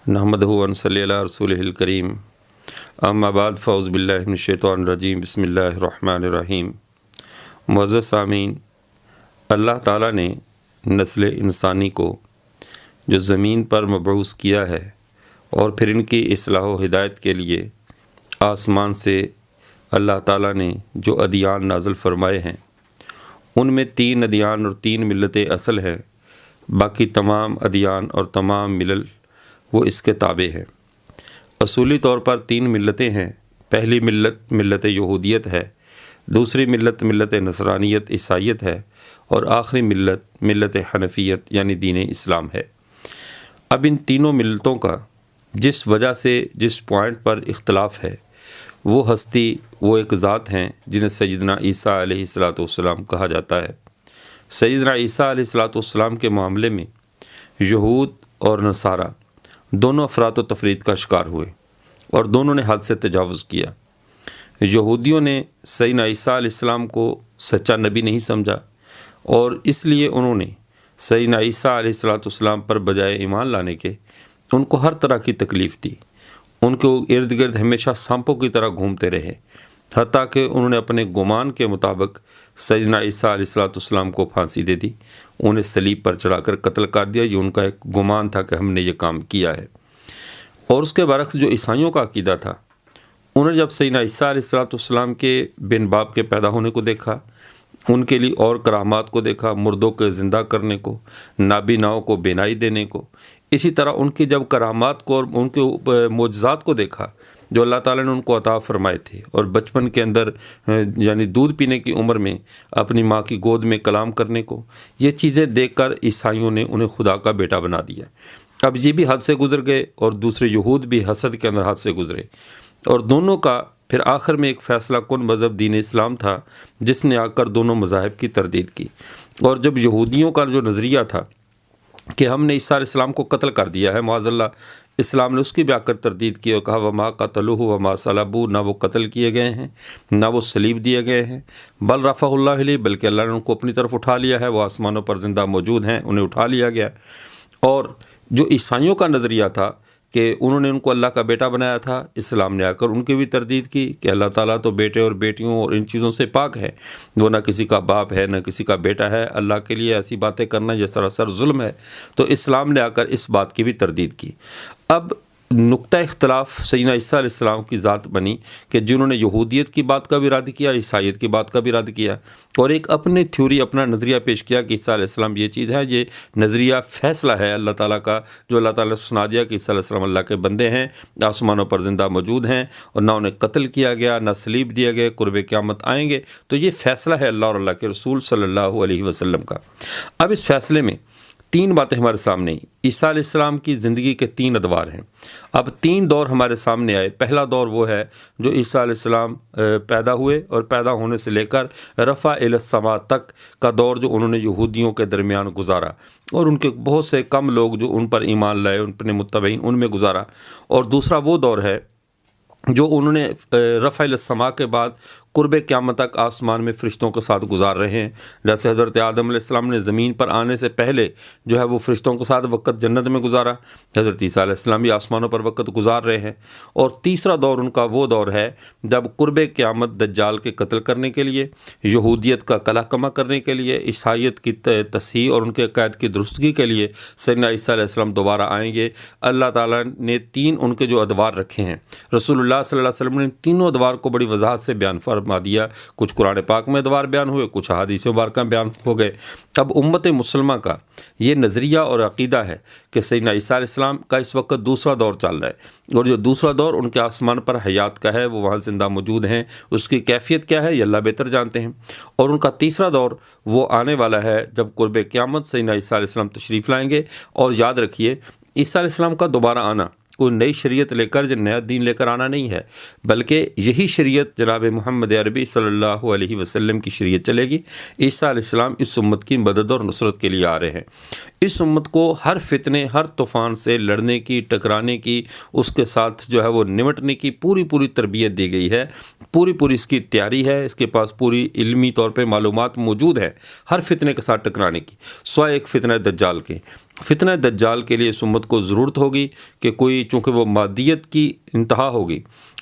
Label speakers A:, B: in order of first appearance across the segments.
A: नहमदहु व नसल्ली अला रसूलिहिल करीम अम्मा बाद फ़ौज़ बिल्लाहि मिनश शैतानिर रजीम बिस्मिल्लाहिर रहमानिर रहीम। मुअज़्ज़ज़ सामीन, अल्लाह ताला ने नस्ल इंसानी को जो ज़मीन पर मबऊस किया है और फिर इनकी इस्लाह व हिदायत के लिए आसमान से अल्लाह ताला ने जो अदियान नाज़िल फ़रमाए हैं, उनमें 3 अदियान और 3 मिल्लतें असल हैं। बाकी तमाम अदियान और तमाम मिलल वो इसके ताबे हैं। असूली तौर पर 3 मिल्लतें हैं। पहली मिल्लत मिल्लत यहूदियत है, दूसरी मिल्लत मिल्लत नसरानियत ईसाइयत है और आखिरी मिल्लत मिल्लत हनफियत यानी दीन इस्लाम है। अब इन तीनों मिल्लतों का जिस वजह से जिस पॉइंट पर इख्तलाफ है, वो हस्ती वो एक ज़ात हैं जिन्हें सैयदना ईसा अलैहिस्सलाम कहा जाता है। सैयदना ईसा अलैहिस्सलाम के मामले में यहूद और नसारा दोनों अफरात व तफरीद का शिकार हुए और दोनों ने हद से तजावुज़ किया। यहूदियों ने सैयदना ईसा अलैहिस्सलाम को सच्चा नबी नहीं समझा और इसलिए उन्होंने सैयदना ईसा अलैहिस्सलाम पर बजाय ईमान लाने के उनको हर तरह की तकलीफ़ दी। उनके इर्द गिर्द हमेशा सांपों की तरह घूमते रहे, हत्ता कि उन्होंने अपने गुमान के मुताबिक सैयदना ईसा अलैहिस्सलाम को फांसी दे दी, उन्हें सलीब पर चढ़ाकर कत्ल कर दिया। ये उनका एक गुमान था कि हमने ये काम किया है। और उसके बरक्स जो ईसाइयों का अकीदा था, उन्होंने जब सैयदना ईसा अलैहिस्सलाम के बिन बाप के पैदा होने को देखा, उनके लिए और करामात को देखा, मुर्दों के ज़िंदा करने को, नाबीनाओं को बेनाई देने को, इसी तरह उनकी जब करामात को और उनके मोजज़ात को देखा जो अल्लाह ताला ने उनको अता फ़रमाए थे, और बचपन के अंदर यानी दूध पीने की उम्र में अपनी माँ की गोद में कलाम करने को, ये चीज़ें देखकर ईसाइयों ने उन्हें खुदा का बेटा बना दिया। अब ये भी हद से गुज़र गए और दूसरे यहूद भी हसद के अंदर हद से गुज़रे, और दोनों का फिर आखिर में एक फ़ैसला कुन मज़हब दीन इस्लाम था जिसने आकर दोनों मज़ाहिब की तरदीद की। और जब यहूदियों का जो नज़रिया था कि हमने ईसा अलैहिस्सलाम को कत्ल कर दिया है, माज़अल्लाह, इस्लाम ने उसकी भी आकर तरदीद की और कहा वमा क़तलूहु वमा सलबू, ना वो कत्ल किए गए हैं ना वो सलीब दिए गए हैं, बल रफ़अहुल्लाहु इलैहि, बल्कि अल्लाह ने उनको अपनी तरफ उठा लिया है, वो आसमानों पर ज़िंदा मौजूद हैं, उन्हें उठा लिया गया। और जो ईसाइयों का नज़रिया था कि उन्होंने उनको अल्लाह का बेटा बनाया था, इस्लाम ने आकर उनकी भी तरदीद की कि अल्लाह ताला तो बेटे और बेटियों और इन चीज़ों से पाक है, वो ना किसी का बाप है ना किसी का बेटा है, अल्लाह के लिए ऐसी बातें करना ये सरासर जुल्म है। तो इस्लाम ने आकर इस बात की भी तरदीद की। अब नुक्ता इख्तलाफ सैयदना ईसा अलैहिस्सलाम की ज़ात बनी कि जिन्होंने यहूदियत की बात का भी रद्द किया, ईसाइयत की बात का भी रद्द किया और एक अपनी थ्योरी अपना नज़रिया पेश किया कि ईसा अलैहिस्सलाम ये चीज़ है, ये नज़रिया फ़ैसला है अल्लाह ताला का, जो अल्लाह ताला ने सुना दिया कि ईसा अलैहिस्सलाम अल्लाह के बंदे हैं, आसमानों पर ज़िंदा मौजूद हैं और ना उन्हें कत्ल किया गया ना सलीब दिया गया, कुर्ब क़यामत आएंगे। तो ये फ़ैसला है अल्लाह और अल्लाह के रसूल सल्लल्लाहु अलैहि वसल्लम का। अब इस फ़ैसले में 3 बातें हमारे सामने आई। ईसा अलैहिस्सलाम की ज़िंदगी के 3 अदवार हैं। अब 3 दौर हमारे सामने आए। पहला दौर वो है जो ईसा अलैहिस्सलाम पैदा हुए और पैदा होने से लेकर रफ़ा इलस समा तक का दौर जो उन्होंने यहूदियों के दरमियान गुजारा और उनके बहुत से कम लोग जो उन पर ईमान लाए, उन अपने मुत्तबईन उनमें गुजारा। और दूसरा वो दौर है जो उन्होंने रफ़ा इलस समा के बाद कुर्ब क़यामत तक आसमान में फ़रिश्तों के साथ गुजार रहे हैं। जैसे हज़रत आदम अलैहिस्सलाम ने ज़मीन पर आने से पहले जो है वो फ़रिश्तों के साथ वक़्त जन्नत में गुजारा, हज़रत ईसा अलैहिस्सलाम भी आसमानों पर वक़्त गुजार रहे हैं। और तीसरा दौर उनका वो दौर है जब कुर्ब क़यामत दज्जाल के कत्ल करने के लिए, यहूदियत का कलाकमा करने के लिए, ईसाइयत की तस्हीह और उनके अक़ायद की दुरुस्तगी के लिए सैयदना ईसा अलैहिस्सलाम दोबारा आएँगे। अल्लाह ताला ने 3 उनके जो अदवार रखे हैं, रसूलुल्लाह सल्लल्लाहु अलैहि वसल्लम ने तीनों अदवार को बड़ी वज़ाहत से बयान फरमा दिया। कुछ कुरान पाक में अदवार बयान हुए, कुछ अहादीस मुबारक बयान हो गए। अब उम्मत मुसलमा का ये नज़रिया और अक़ीदा है कि सैयदना ईसा अलैहिस्सलाम का इस वक्त दूसरा दौर चल रहा है और जो दूसरा दौर उनके आसमान पर हयात का है, वो वहाँ ज़िंदा मौजूद हैं, उसकी कैफियत क्या है ये अल्लाह बेहतर जानते हैं। और उनका तीसरा दौर वो आने वाला है जब कुर्ब क़यामत सैयदना ईसा अलैहिस्सलाम तशरीफ़ लाएँगे। और याद रखिए, ईसा अलैहिस्सलाम का दोबारा आना कोई नई शरीयत लेकर जो नया दीन लेकर आना नहीं है, बल्कि यही शरीयत जनाब मोहम्मद अरबी सल्लल्लाहु अलैहि वसल्लम की शरीयत चलेगी। ईसा अलैहिस्सलाम इस उम्मत की मदद और नुसरत के लिए आ रहे हैं। इस उम्मत को हर फितने, हर तूफ़ान से लड़ने की, टकराने की, उसके साथ जो है वो निमटने की पूरी तरबियत दी गई है, पूरी इसकी तैयारी है, इसके पास पूरी इल्मी तौर पर मालूमात मौजूद है हर फितने के साथ टकराने की, सिवाय एक फितना दज्जाल के। فتنہ دجال کے لیے اس امت کو ضرورت ہوگی کہ کوئی، چونکہ وہ مادیت کی انتہا ہوگی،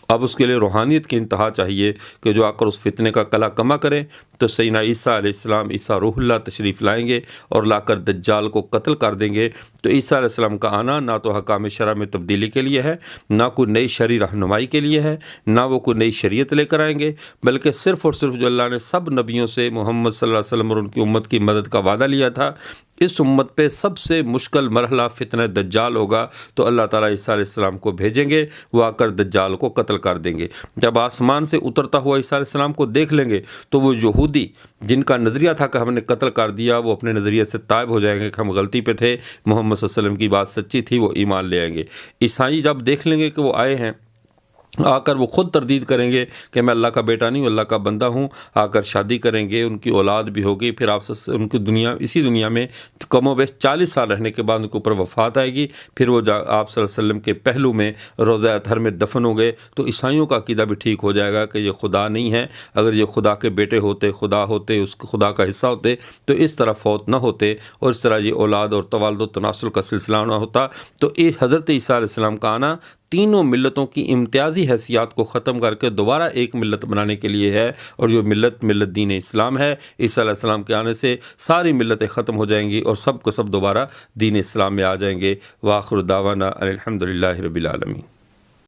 A: اب اس کے لیے روحانیت کی انتہا چاہیے کہ جو آ کر اس فتنے کا کلا کما کرے۔ تو سیدنا عیسیٰ علیہ السلام، عیسیٰ روح اللہ تشریف لائیں گے اور لا کر دجال کو قتل کر دیں گے۔ تو عیسیٰ علیہ السلام کا آنا نہ تو حکام شرع میں تبدیلی کے لیے ہے، نہ کوئی نئی شرعی رہنمائی کے لیے ہے، نہ وہ کوئی نئی شریعت لے کر آئیں گے، بلکہ صرف اور صرف جو اللہ نے سب نبیوں سے محمد صلی اللہ علیہ وسلم اور ان کی امت کی مدد کا وعدہ لیا تھا، اس امت پہ سب سے مشکل مرحلہ فتنہ دجال ہوگا۔ تو اللہ تعالیٰ عیسیٰ علیہ السلام کو بھیجیں گے، وہ آ کر دجال کو قتل کر دیں گے۔ جب آسمان سے اترتا ہوا عیسیٰ علیہ السلام کو دیکھ لیں گے تو وہ یہودی جن کا نظریہ تھا کہ ہم نے قتل کر دیا، وہ اپنے نظریے سے تائب ہو جائیں گے کہ ہم غلطی پہ تھے، محمد صلی اللہ علیہ وسلم کی بات سچی تھی، وہ ایمان لے آئیں گے۔ عیسائی جب دیکھ لیں گے کہ وہ آئے ہیں، آ کر وہ خود تردید کریں گے کہ میں اللہ کا بیٹا نہیں ہوں، اللہ کا بندہ ہوں، آ کر شادی کریں گے، ان کی اولاد بھی ہوگی، پھر آپ سے ان کی اسی دنیا میں کم و بیش 40 سال رہنے کے بعد ان کے اوپر وفات آئے گی، پھر وہ آپ صلی اللہ علیہ وسلم کے پہلو میں روضہ اطہر میں دفن ہو گئے۔ تو عیسائیوں کا عقیدہ بھی ٹھیک ہو جائے گا کہ یہ خدا نہیں ہے، اگر یہ خدا کے بیٹے ہوتے، خدا ہوتے، اس خدا کا حصہ ہوتے تو اس طرح فوت نہ ہوتے اور اس طرح یہ اولاد اور توالد و تناسل کا سلسلہ نہ ہوتا۔ تو حضرت عیسیٰ علیہ السلام کا آنا تینوں ملتوں کی امتیازی حیثیات کو ختم کر کے دوبارہ ایک ملت بنانے کے لیے ہے، اور جو ملت دین اسلام ہے۔ عیسیٰ علیہ السلام کے آنے سے ساری ملتیں ختم ہو جائیں گی اور سب کو سب دوبارہ دین اسلام میں آ جائیں گے۔ وآخر دعوانا الحمدللہ رب العالمین۔